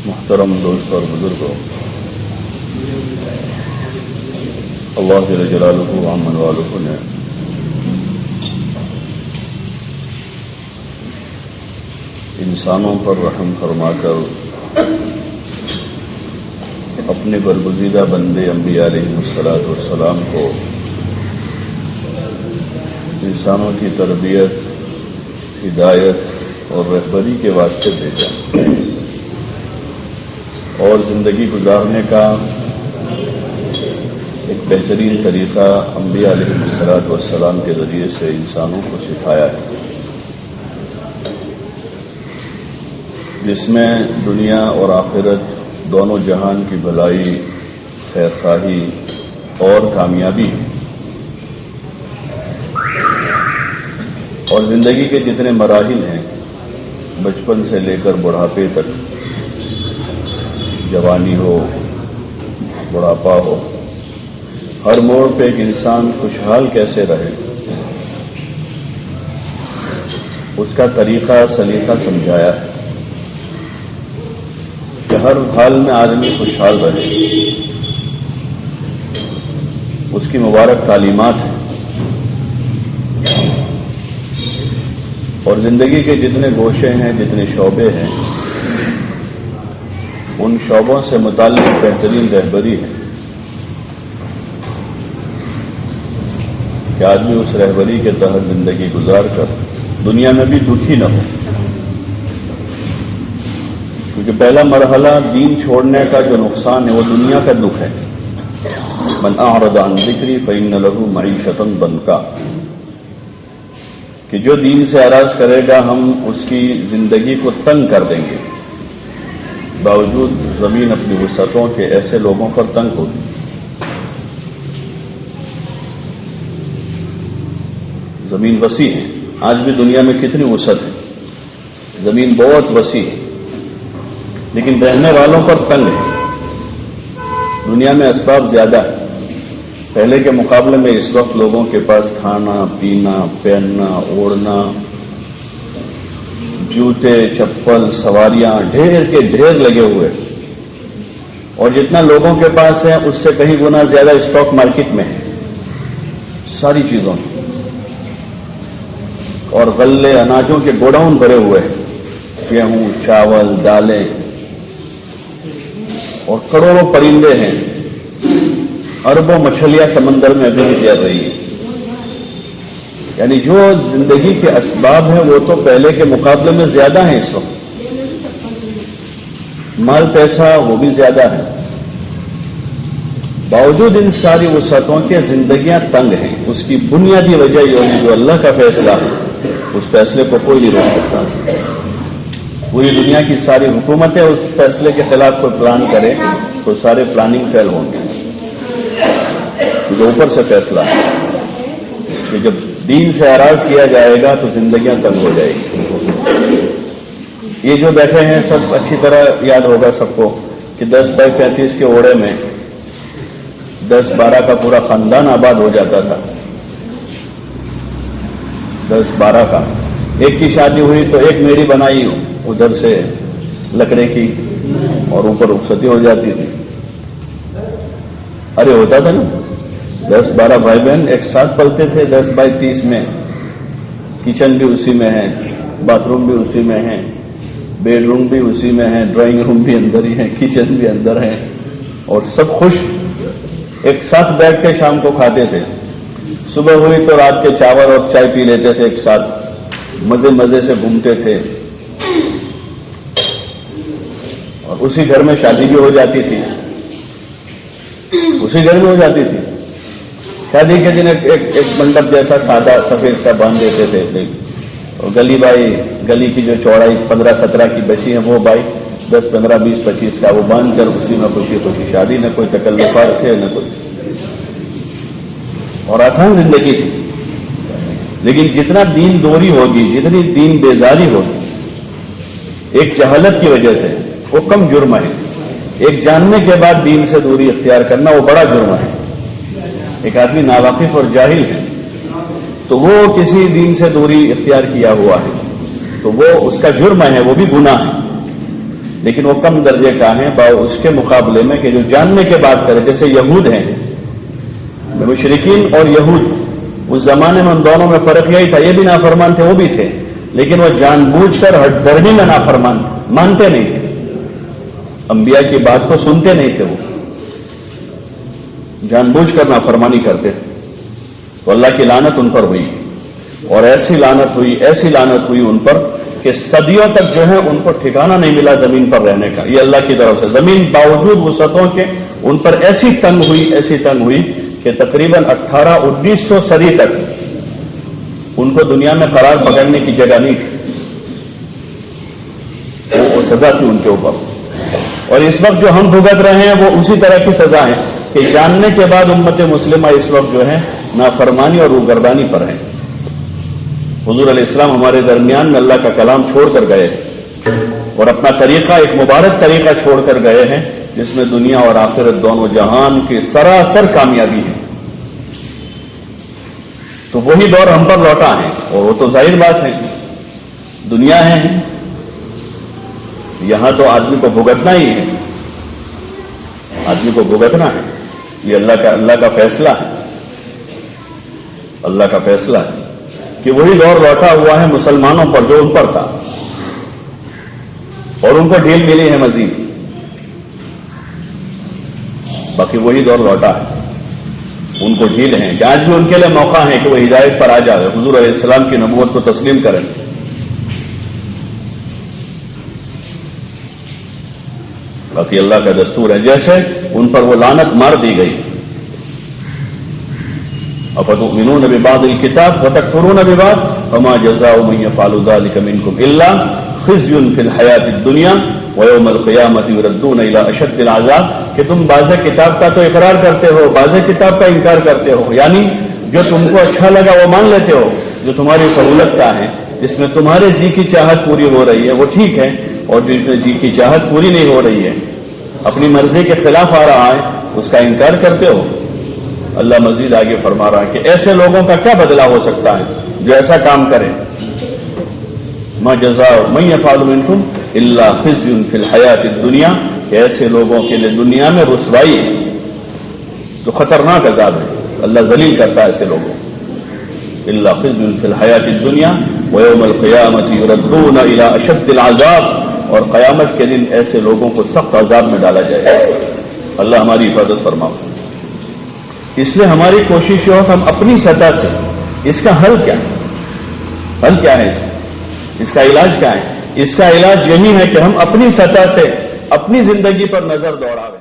محترم دوست اور بزرگوں، اللہ جل جلالہ عمن والہ نے انسانوں پر رحم فرما کر اپنے برگزیدہ بندے انبیاء علیہ الصلوۃ والسلام کو انسانوں کی تربیت، ہدایت اور رہبری کے واسطے بھیجا اور زندگی گزارنے کا ایک بہترین طریقہ انبیاء علیہ الصلوۃ والسلام کے ذریعے سے انسانوں کو سکھایا ہے، جس میں دنیا اور آخرت دونوں جہان کی بھلائی، خیر خواہی اور کامیابی ہے، اور زندگی کے جتنے مراحل ہیں، بچپن سے لے کر بڑھاپے تک، جوانی ہو، بڑھاپا ہو، ہر موڑ پہ ایک انسان خوشحال کیسے رہے، اس کا طریقہ سلیقہ سمجھایا ہے کہ ہر حال میں آدمی خوشحال رہے، اس کی مبارک تعلیمات ہیں، اور زندگی کے جتنے گوشے ہیں، جتنے شعبے ہیں، ان شعبوں سے متعلق بہترین رہبری ہے کہ آدمی اس رہبری کے تحت زندگی گزار کر دنیا میں بھی دکھی نہ ہو، کیونکہ پہلا مرحلہ دین چھوڑنے کا جو نقصان ہے وہ دنیا کا دکھ ہے۔ من اعرض عن ذکری فإن له معیشۃ ضنکا، کہ جو دین سے اعراض کرے گا ہم اس کی زندگی کو تنگ کر دیں گے، باوجود زمین اپنی وسعتوں کے ایسے لوگوں پر تنگ ہوگی۔ زمین وسیع ہے، آج بھی دنیا میں کتنی وسعت ہے، زمین بہت وسیع ہے، لیکن رہنے والوں پر تنگ ہے۔ دنیا میں اسباب زیادہ ہے، پہلے کے مقابلے میں اس وقت لوگوں کے پاس کھانا، پینا، پہننا، اوڑھنا، جوتے، چپل، سواریاں ڈھیر کے ڈھیر لگے ہوئے، اور جتنا لوگوں کے پاس ہے اس سے کہیں گنا زیادہ اسٹاک مارکیٹ میں ہے ساری چیزوں کی، اور غلے اناجوں کے گوڈاؤن بھرے ہوئے ہیں، گیہوں، چاول، دالیں، اور کروڑوں پرندے ہیں، اربوں مچھلیاں سمندر میں ابھی بھی تیر رہی ہیں۔ یعنی جو زندگی کے اسباب ہیں وہ تو پہلے کے مقابلے میں زیادہ ہیں، اس وقت مال پیسہ وہ بھی زیادہ ہے، باوجود ان ساری وسعتوں کے زندگیاں تنگ ہیں۔ اس کی بنیادی وجہ یہ ہوگی جو اللہ کا فیصلہ ہے، اس فیصلے کو کوئی نہیں روک سکتا۔ پوری دنیا کی ساری حکومتیں اس فیصلے کے خلاف کوئی پلان کرے تو سارے پلاننگ فیل ہوں گے، جو اوپر سے فیصلہ ہے کہ جب دین سے اعراض کیا جائے گا تو زندگیاں تنگ ہو جائے گی۔ یہ جو بیٹھے ہیں سب اچھی طرح یاد ہوگا سب کو کہ 10 بائی 35 کے اوڑے میں 10-12 کا پورا خاندان آباد ہو جاتا تھا، 10-12 کا۔ ایک کی شادی ہوئی تو ایک میری بنائی ادھر سے لکڑے کی، اور اوپر رخصتی ہو جاتی تھی۔ ارے ہوتا تھا نا، 10-12 بھائی بہن ایک ساتھ پلتے تھے 10 بائی 30 میں، کچن بھی اسی میں ہے، باتھ روم بھی اسی میں ہے، بیڈ روم بھی اسی میں ہے، ڈرائنگ روم بھی اندر ہی ہے، کچن بھی اندر ہے، اور سب خوش ایک ساتھ بیٹھ کے شام کو کھاتے تھے۔ صبح ہوئی تو رات کے چاول اور چائے پی لیتے تھے ایک ساتھ، مزے مزے سے گھومتے تھے، اور اسی گھر میں شادی بھی ہو جاتی تھی، اسی گھر میں ہو جاتی تھی۔ شادی کے دن ایک منڈپ جیسا سادہ سفید سا باندھ دیتے تھے، اور گلی کی جو چوڑائی 15-17 کی بچی ہے وہ بائی 10, 15, 20, 25 کا وہ باندھ کر اسی میں خوشی خوشی شادی، نہ کوئی تکلفات تھے نہ کوئی، اور آسان زندگی تھی۔ لیکن جتنا دین دوری ہوگی، جتنی دین بیزاری ہوگی، ایک جہالت کی وجہ سے وہ کم جرم ہے، ایک جاننے کے بعد دین سے دوری اختیار کرنا وہ بڑا جرم ہے۔ ایک آدمی ناواقف اور جاہل ہے تو وہ کسی دین سے دوری اختیار کیا ہوا ہے تو وہ اس کا جرم ہے، وہ بھی گناہ ہے۔ لیکن وہ کم درجے کا ہے اس کے مقابلے میں کہ جو جاننے کے بعد کرے. جیسے یہود ہیں، مشرکین اور یہود، اس زمانے میں ان دونوں میں فرق یہی تھا، یہ بھی نافرمان تھے، وہ بھی تھے، لیکن وہ جان بوجھ کر ہٹ دھرمی میں نافرمان مانتے نہیں تھے، انبیاء کی بات کو سنتے نہیں تھے، وہ جان بوجھ کر نافرمانی کرتے تھے. تو اللہ کی لعنت ان پر ہوئی، اور ایسی لعنت ہوئی ان پر کہ صدیوں تک جو ہے ان کو ٹھکانہ نہیں ملا زمین پر رہنے کا. یہ اللہ کی طرف سے زمین باوجود وسعتوں کے ان پر ایسی تنگ ہوئی کہ تقریباً 1800-1900 صدی تک ان کو دنیا میں قرار پکڑنے کی جگہ نہیں تھی. وہ سزا تھی ان کے اوپر. اور اس وقت جو ہم بھگت رہے ہیں وہ اسی طرح کی سزا ہے کہ جاننے کے بعد امت مسلمہ اس وقت جو ہے نافرمانی اور روگردانی پر ہے. حضور علیہ السلام ہمارے درمیان میں اللہ کا کلام چھوڑ کر گئے اور اپنا طریقہ، ایک مبارک طریقہ چھوڑ کر گئے ہیں جس میں دنیا اور آخرت دونوں جہان کی سراسر کامیابی ہے. تو وہی دور ہم پر لوٹا ہے، اور وہ تو ظاہر بات ہے، دنیا ہے، یہاں تو آدمی کو بھگتنا ہی ہے، آدمی کو بھگتنا ہے. یہ اللہ کا فیصلہ ہے، اللہ کا فیصلہ ہے کہ وہی دور لوٹا ہوا ہے مسلمانوں پر جو ان پر تھا، اور ان کو ڈھیل ملی ہے مزید. باقی وہی دور لوٹا ہے، ان کو ڈھیل ہیں کہ آج بھی ان کے لیے موقع ہے کہ وہ ہدایت پر آ جائے، حضور علیہ السلام کی نبوت کو تسلیم کریں. باقی اللہ کا دستور ہے، جیسے ان پر وہ لعنت مار دی گئی. افتؤمنون ببعض الكتاب وتکفرون ببعض فما جزاء من يفعل ذلك منكم الا خزي في الحياة الدنيا ويوم القيامة يردون الى اشد العذاب. کہ تم بعض کتاب کا تو اقرار کرتے ہو، بعض کتاب کا انکار کرتے ہو، یعنی جو تم کو اچھا لگا وہ مان لیتے ہو، جو تمہاری سہولت کا ہے، جس میں تمہارے جی کی چاہت پوری ہو رہی ہے وہ ٹھیک ہے، اور جس میں جی کی چاہت پوری نہیں ہو رہی ہے، اپنی مرضی کے خلاف آ رہا ہے، اس کا انکار کرتے ہو. اللہ مزید آگے فرما رہا ہے کہ ایسے لوگوں کا کیا بدلہ ہو سکتا ہے جو ایسا کام کرے. ما جزاء من يفعل منكم الا خزي في الحياة الدنيا، کہ ایسے لوگوں کے لیے دنیا میں رسوائی ہے، تو خطرناک عذاب ہے، اللہ ذلیل کرتا ہے ایسے لوگوں. الا خزي في الحياة الدنيا ويوم القيامة يردون الى اشد العذاب، اور قیامت کے دن ایسے لوگوں کو سخت عذاب میں ڈالا جائے گا. اللہ ہماری حفاظت فرمائے. اس لیے ہماری کوشش یہ ہو کہ ہم اپنی سطح سے اس کا حل کیا ہے، اس کا علاج کیا ہے؟ اس کا علاج یہی ہے کہ ہم اپنی سطح سے اپنی زندگی پر نظر دوڑائیں.